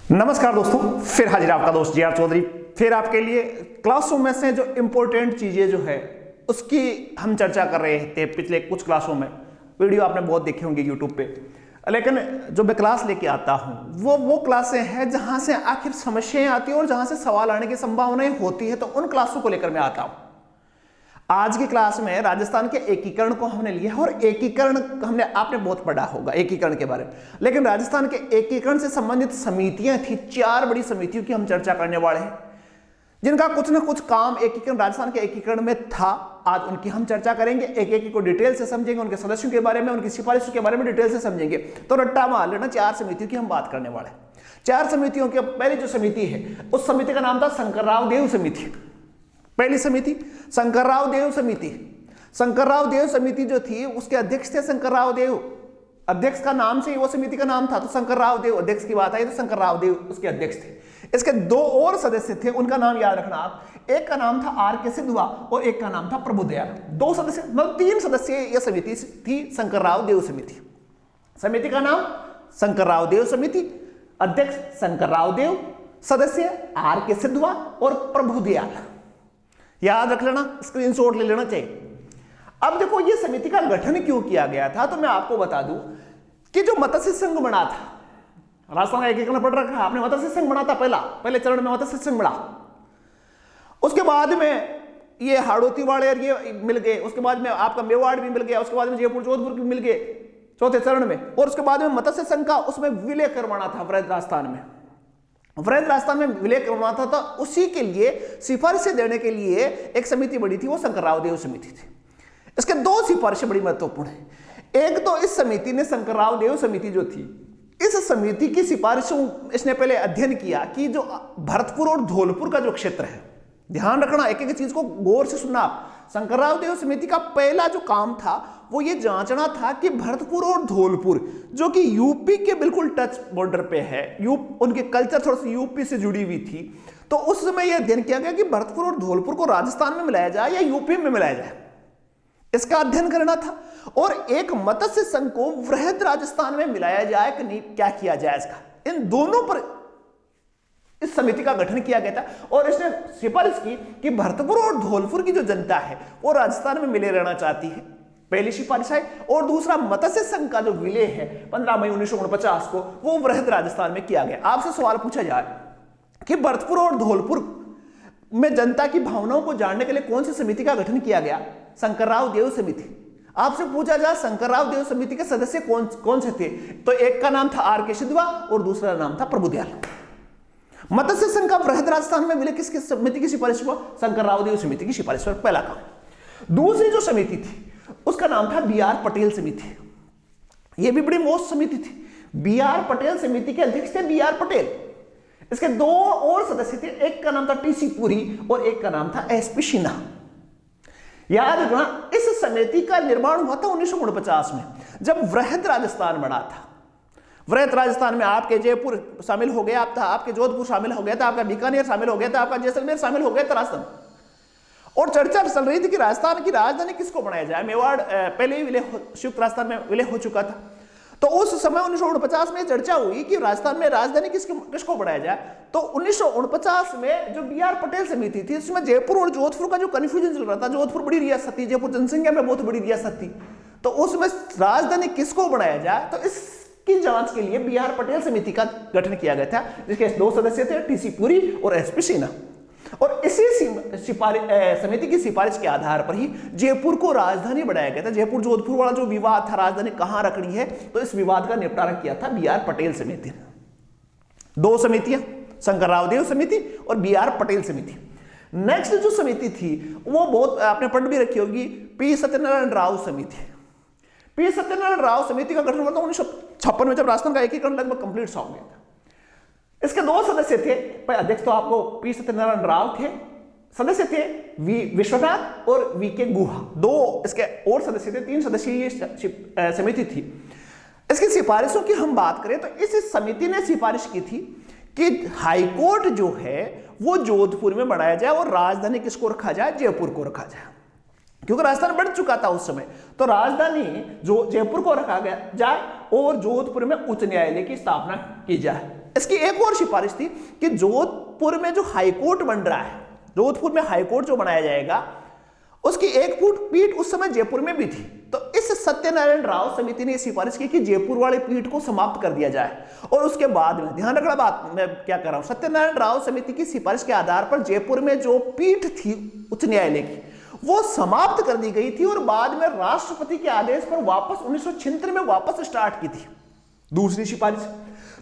नमस्कार दोस्तों, फिर हाजिर आपका दोस्त जी आर चौधरी। फिर आपके लिए क्लासरूम में से जो इंपॉर्टेंट चीजें जो है उसकी हम चर्चा कर रहे थे पिछले कुछ क्लासों में। वीडियो आपने बहुत देखे होंगे यूट्यूब पे, लेकिन जो मैं क्लास लेके आता हूँ वो क्लासें हैं जहां से आखिर समस्याएं आती है और जहां से सवाल आने की संभावनाएं होती है, तो उन क्लासों को लेकर मैं आता हूँ। आज की क्लास में राजस्थान के एकीकरण को हमने लिया है और एकीकरण आपने बहुत पढ़ा होगा एकीकरण के बारे में, लेकिन राजस्थान के एकीकरण से संबंधित समितियां थी। 4 बड़ी समितियों की हम चर्चा करने वाले हैं जिनका कुछ ना कुछ काम एकीकरण राजस्थान के एकीकरण में था। आज उनकी हम चर्चा करेंगे, एक एक को डिटेल से समझेंगे, उनके सदस्यों के बारे में, उनकी सिफारिशों के बारे में डिटेल से समझेंगे। तो रट्टा मार लेना, 4 समितियों की हम बात करने वाले हैं। 4 समितियों के पहली जो समिति है उस समिति का नाम था शंकरराव देव समिति। पहली समिति शंकरराव देव समिति। शंकरराव देव समिति जो थी उसके अध्यक्ष थे शंकरराव देव। अध्यक्ष का नाम से ही वो समिति का नाम था, तो शंकरराव देव अध्यक्ष की बात आई तो शंकरराव देव उसके अध्यक्ष थे। इसके 2 और सदस्य थे, उनका नाम याद रखना आप। एक का नाम था R.K. सिद्धवा और एक का नाम था प्रभुदयाल। 2 सदस्य मतलब 3 सदस्य यह समिति थी शंकरराव देव समिति। समिति का नाम शंकरराव देव समिति, अध्यक्ष शंकरराव देव, सदस्य R.K. सिद्धवा और प्रभुदयाल। याद रख लेना, स्क्रीनशॉट ले लेना चाहिए। अब देखो ये समिति का गठन क्यों किया गया था, तो मैं आपको बता दूं कि जो मत्स्य संघ बना था, राजस्थान का एकीकरण पढ़ रखा है आपने, मत्स्य संघ बना था पहले चरण में मत्स्य संघ बना। उसके बाद में ये हाड़ौती वाले ये मिल गए, उसके बाद में आपका मेवाड़ भी मिल गया, उसके बाद में जयपुर जोधपुर भी मिल गए चौथे चरण में, और उसके बाद में मत्स्य संघ का उसमें विलय करवाना था वृहद राजस्थान में। वृहद राजस्थान में विलय करवाना था, तो उसी के लिए सिफारिशें देने के लिए एक समिति बड़ी थी, वो शंकरराव देव समिति थी। इसके 2 सिफारिशें बड़ी महत्वपूर्ण है। एक तो इस समिति ने शंकरराव देव समिति जो थी, इस समिति की सिफारिशों इसने पहले अध्ययन किया कि जो भरतपुर और धौलपुर का जो क्षेत्र है, ध्यान रखना, एक एक चीज को गौर से सुनना आप। शंकरराव देव समिति का पहला जो काम था वो ये जांचना था कि भरतपुर और धौलपुर जो कि यूपी के बिल्कुल टच बॉर्डर पे है, उनके कल्चर थोड़ा सा यूपी से जुड़ी हुई थी, तो उस समय यह अध्ययन किया गया कि भरतपुर और धौलपुर को राजस्थान में मिलाया जाए या यूपी में मिलाया जाए, इसका अध्ययन करना था। और एक मत्स्य संघ को वृहद राजस्थान में मिलाया जाए कि नहीं, क्या किया जाए इसका, इन दोनों पर इस समिति का गठन किया गया था। और इसने सिफारिश की कि भरतपुर और धौलपुर की जो जनता है वो राजस्थान में मिले रहना चाहती है, पहली सिफारिश है। और दूसरा, मत्स्य संघ का जो विलय है 15 मई 1949 को, वो वृहद राजस्थान में किया गया। आपसे सवाल पूछा जाए कि भरतपुर और धौलपुर में जनता की भावनाओं को जानने के लिए कौन सी समिति का गठन किया गया? शंकरराव देव समिति। आपसे पूछा जाए शंकरराव देव समिति के सदस्य कौन से थे, तो एक का नाम था R.K. सिद्धवा और दूसरा नाम था प्रभुदयाल। मत्स्य संघ का वृहद राजस्थान में विलय किसकी समिति की सिफारिश पर? शंकरराव देव समिति की सिफारिश पर, पहला काम। दूसरी जो समिति थी उसका नाम था B.R. पटेल समिति। यह भी बड़ी मौत समिति थी। B.R. पटेल समिति के अध्यक्ष थे B.R. पटेल। इसके 2 और सदस्य थे, एक का नाम था T.C. पुरी और एक का नाम था S.P. सिन्हा। याद रखना, इस समिति का निर्माण हुआ था 1949 में, जब वृहद राजस्थान बना था। वृहद राजस्थान में आपके जयपुर शामिल हो गया, आपके जोधपुर शामिल हो गया था, आपका बीकानेर शामिल हो गया था, आपका जैसलमेर शामिल हो गया था राजस्थान। और चर्चा चल रही थी कि राजस्थान की राजधानी किसको बनाया जाए। मेवाड़ पहले ही संयुक्त राजस्थान में विलय हो चुका था, तो उस समय 1949 में चर्चा हुई कि राजस्थान में राजधानी किसको बनाया जाए। तो 1949 में जो B.R. पटेल समिति थी, उसमें जयपुर और जोधपुर का जो कंफ्यूजन चल रहा था, जोधपुर बड़ी रियासत थी, जयपुर जनसंख्या में बहुत बड़ी रियासत थी, तो उसमें राजधानी किसको बनाया जाए, तो इसकी जांच के लिए B.R. पटेल समिति का गठन किया गया था, जिसके 2 सदस्य थे, T.C. पुरी और S.P. सिन्हा। और इसी समिति की सिफारिश के आधार पर ही जयपुर को राजधानी बनाया गया था। जयपुर जोधपुर वाला जो विवाद था, राजधानी कहां रखनी है, तो इस विवाद का निपटारा किया था B.R. पटेल समिति ने। 2 समितियां, शंकरराव देव समिति और B.R. पटेल समिति। नेक्स्ट जो समिति थी वो बहुत आपने पढ़ भी रखी होगी, P. सत्यनारायण राव समिति। P. सत्यनारायण राव समिति का गठन हुआ था 1956 में, जब राजस्थान का एकीकरण लगभग कंप्लीट हो गया था। इसके 2 सदस्य थे, अध्यक्ष तो आपको P. सत्यनारायण राव थे, सदस्य थे V. विश्वनाथ और V.K. गुहा। 2 इसके और सदस्य थे, 3 सदस्यीय समिति थी। इसकी सिफारिशों की हम बात करें तो इस समिति ने सिफारिश की थी कि हाईकोर्ट जो है वो जोधपुर में बनाया जाए और राजधानी किसको रखा जाए? जयपुर को रखा जाए, क्योंकि राजस्थान बढ़ चुका था उस समय। तो राजधानी जो जयपुर को रखा गया जाए और जोधपुर में उच्च न्यायालय की स्थापना की जाए। इसकी एक और सिफारिश थी कि जोधपुर में जो हाईकोर्ट बन रहा है, जोधपुर में हाईकोर्ट जो बनाया जाएगा, उसकी एक पीठ उस समय जयपुर में भी थी। तो इस सत्यनारायण राव समिति ने सिफारिश की कि जयपुर वाली पीठ को समाप्त कर दिया जाए। और उसके बाद में ध्यान रखना बात मैं क्या कर रहा हूं, सत्यनारायण राव समिति की सिफारिश के आधार पर जयपुर में जो पीठ थी उच्च न्यायालय की, वो समाप्त कर दी गई थी और बाद में राष्ट्रपति के आदेश पर वापस 1976 में वापस स्टार्ट की थी दूसरी सिफारिश।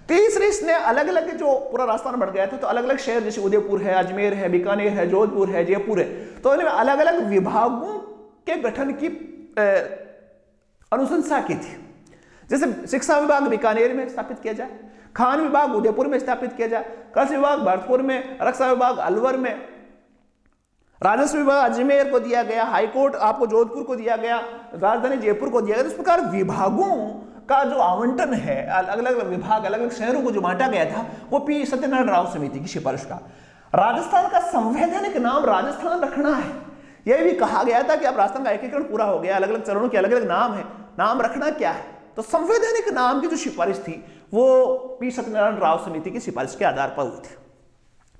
तीसरी, इसने अलग अलग जो पूरा राजस्थान बढ़ गया था तो अलग अलग शहर जैसे उदयपुर है, अजमेर है, बीकानेर है, जोधपुर है, जयपुर है, तो इनमें अलग अलग विभागों के गठन की अनुशंसा की थी। जैसे शिक्षा विभाग बीकानेर में स्थापित किया जाए, खान विभाग उदयपुर में स्थापित किया जाए, कृषि विभाग भरतपुर में, रक्षा विभाग अलवर में, राजस्व विभाग अजमेर को दिया गया, हाईकोर्ट आपको जोधपुर को दिया गया, राजधानी जयपुर को दिया गया। इस प्रकार विभागों का जो आवंटन है, अलग अलग विभाग अलग अलग शहरों को जो बांटा गया था, वो पी सत्यनारायण राव समिति की सिफारिश का। राजस्थान का संवैधानिक नाम राजस्थान रखना है, यह भी कहा गया था कि अब राजस्थान का एकीकरण पूरा हो गया, अलग अलग चरणों के अलग अलग नाम है, नाम रखना क्या है। तो संवैधानिक नाम की जो सिफारिश थी वो पी सत्यनारायण राव समिति की सिफारिश के आधार पर हुई थी।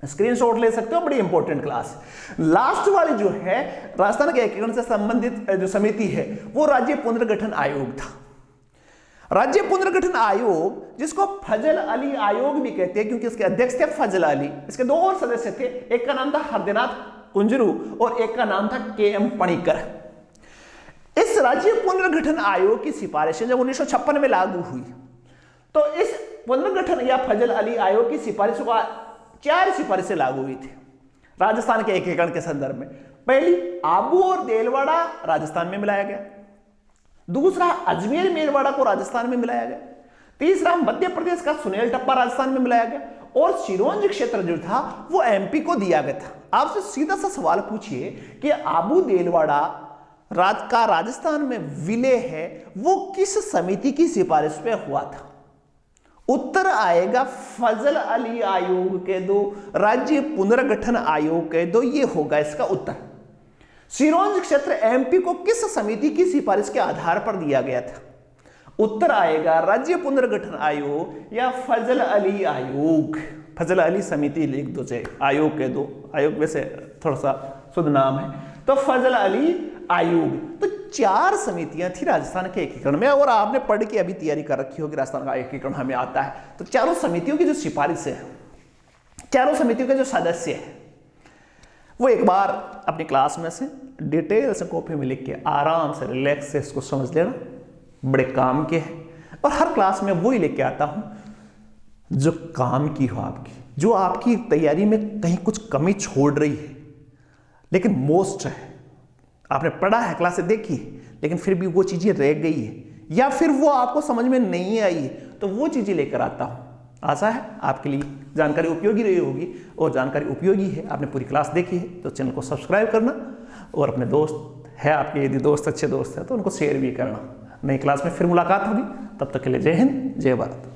स्क्रीनशॉट ले सकते हो, बड़ी इंपॉर्टेंट क्लास। लास्ट वाली जो है राजस्थान के एकीकरण से संबंधित जो समिति है वो राज्य पुनर्गठन आयोग था। राज्य पुनर्गठन आयोग, जिसको फजल अली आयोग भी कहते हैं क्योंकि इसके अध्यक्ष थे फजल अली, इसके दो और सदस्य थे, एक का नाम था हरदिनाथ कुंजरू और एक का नाम था के.एम. पणिकर। इस राज्य पुनर्गठन आयोग की सिफारिशें जब 1956 में लागू हुई तो इस पुनर्गठन या फजल अली आयोग की सिफारिशों का 4 सिफारिशें लागू हुई थी राजस्थान के एकीकरण के संदर्भ में। पहली, आबू और देलवाड़ा राजस्थान में मिलाया गया। दूसरा, अजमेर मेरवाड़ा को राजस्थान में मिलाया गया। तीसरा, मध्य प्रदेश का सुनेल टप्पा राजस्थान में मिलाया गया और सिरोंज क्षेत्र जो था वो एमपी को दिया गया था। आपसे सीधा सा सवाल पूछिए कि आबू देलवाड़ा का राजस्थान में विलय है वो किस समिति की सिफारिश पे हुआ था? उत्तर आएगा फजल अली आयोग के दो, राज्य पुनर्गठन आयोग के दो, ये होगा इसका उत्तर। सिरोंज क्षेत्र एमपी को किस समिति की सिफारिश के आधार पर दिया गया था? उत्तर आएगा राज्य पुनर्गठन आयोग या फजल अली आयोग। फजल अली समिति लिख दो, चाहे आयोग के दो, आयोग वैसे थोड़ा सा शुद्ध नाम है, तो फजल अली आयोग। तो 4 समितियां थी राजस्थान के एकीकरण में और आपने पढ़ के अभी तैयारी कर रखी होगी, राजस्थान का एकीकरण हमें आता है। तो चारों समितियों की जो सिफारिश है, चारों समितियों के जो सदस्य है, वो एक बार अपनी क्लास में से डिटेल से कॉपी में लिख के आराम से रिलैक्स से इसको समझ लेना, बड़े काम के हैं। और हर क्लास में वही लेके आता हूं जो काम की हो आपकी, जो आपकी तैयारी में कहीं कुछ कमी छोड़ रही है लेकिन मोस्ट है, आपने पढ़ा है, क्लासें देखी, लेकिन फिर भी वो चीजें रह गई है या फिर वो आपको समझ में नहीं आई है, तो वो चीजें लेकर आता हूं। आशा है आपके लिए जानकारी उपयोगी रही होगी और जानकारी उपयोगी है, आपने पूरी क्लास देखी है तो चैनल को सब्सक्राइब करना और अपने दोस्त है आपके, यदि दोस्त अच्छे दोस्त हैं तो उनको शेयर भी करना। नई क्लास में फिर मुलाकात होगी, तब तक के लिए जय हिंद, जय भारत।